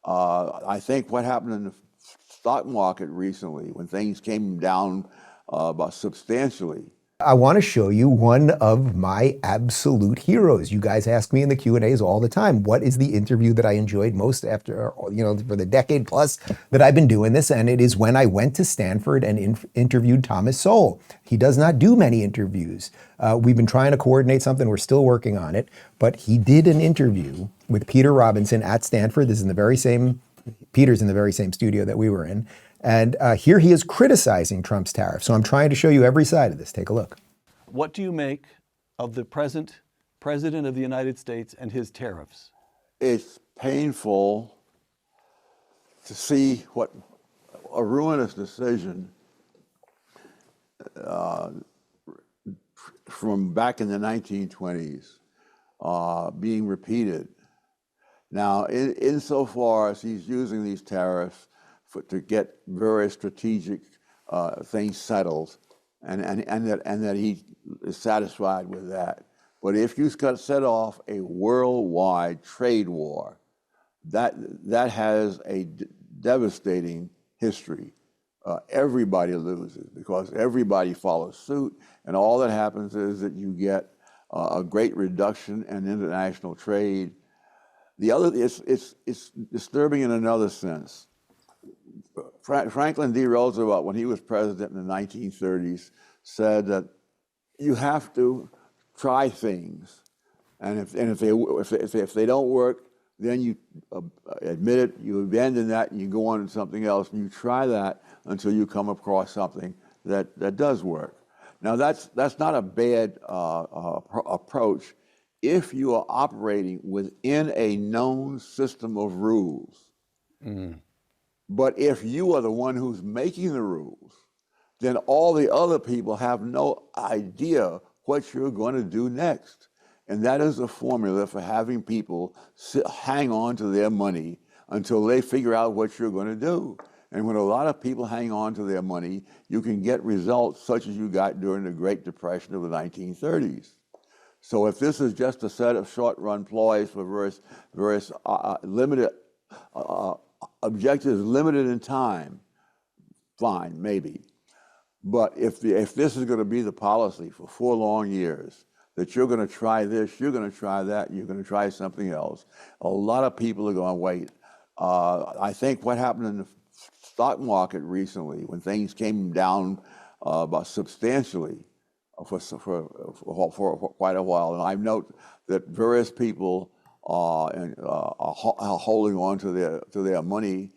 I think what happened in the stock market recently, when things came down about substantially. I want to show you one of my absolute heroes. You guys ask me in the Q&As all the time, what is the interview that I enjoyed most after, for the decade plus that I've been doing this? And it is when I went to Stanford and interviewed Thomas Sowell. He does not do many interviews. We've been trying to coordinate something. We're still working on it. But he did an interview with Peter Robinson at Stanford. This is in the very same, Peter's in the very same studio that we were in. And here he is criticizing Trump's tariff. So I'm trying to show you every side of this. Take a look. What do you make of the present President of the United States and his tariffs? It's painful to see what a ruinous decision from back in the 1920s being repeated. Now, insofar as he's using these tariffs to get very strategic things settled, and that he is satisfied with that. But if you set off a worldwide trade war, that has a devastating history. Everybody loses because everybody follows suit, and all that happens is that you get a great reduction in international trade. The other, it's disturbing in another sense. Franklin D. Roosevelt, when he was president in the 1930s, said that you have to try things, and if they don't work, then you admit it, you abandon that, and you go on to something else, and you try that until you come across something that does work. Now that's not a bad approach if you are operating within a known system of rules. Mm. But if you are the one who's making the rules, then all the other people have no idea what you're going to do next. And that is the formula for having people hang on to their money until they figure out what you're going to do. And when a lot of people hang on to their money, you can get results such as you got during the Great Depression of the 1930s. So if this is just a set of short-run ploys for various limited objectives limited in time, fine, maybe. But if this is going to be the policy for 4 long years, that you're going to try this, you're going to try that, you're going to try something else, a lot of people are going to wait. I think what happened in the stock market recently, when things came down about substantially for quite a while, and I note that various people are holding on to their money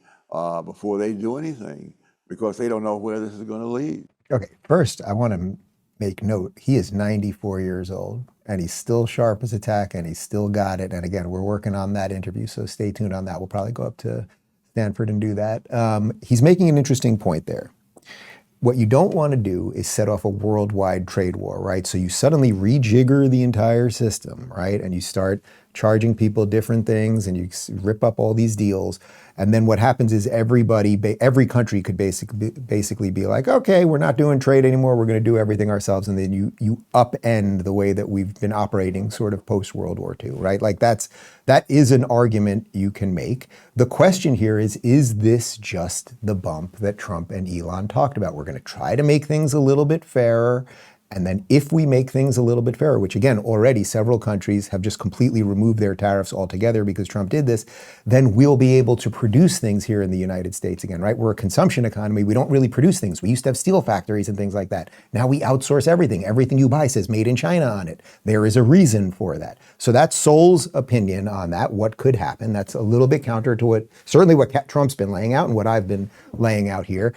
before they do anything because they don't know where this is going to lead. Okay, first I want to make note, he is 94 years old and he's still sharp as a tack and he's still got it. And again, we're working on that interview, so stay tuned on that. We'll probably go up to Stanford and do that. He's making an interesting point there. What you don't want to do is set off a worldwide trade war, right? So you suddenly rejigger the entire system, right? And you start charging people different things and you rip up all these deals. And then what happens is every country could basically be like, okay, we're not doing trade anymore. We're going to do everything ourselves. And then you upend the way that we've been operating sort of post-World War II, right? Like that is an argument you can make. The question here is this just the bump that Trump and Elon talked about? We're going to try to make things a little bit fairer. And then if we make things a little bit fairer, which again, already several countries have just completely removed their tariffs altogether because Trump did this, then we'll be able to produce things here in the United States again, right? We're a consumption economy. We don't really produce things. We used to have steel factories and things like that. Now we outsource everything. Everything you buy says made in China on it. There is a reason for that. So that's Sowell's opinion on that, what could happen. That's a little bit counter to certainly what Trump's been laying out and what I've been laying out here.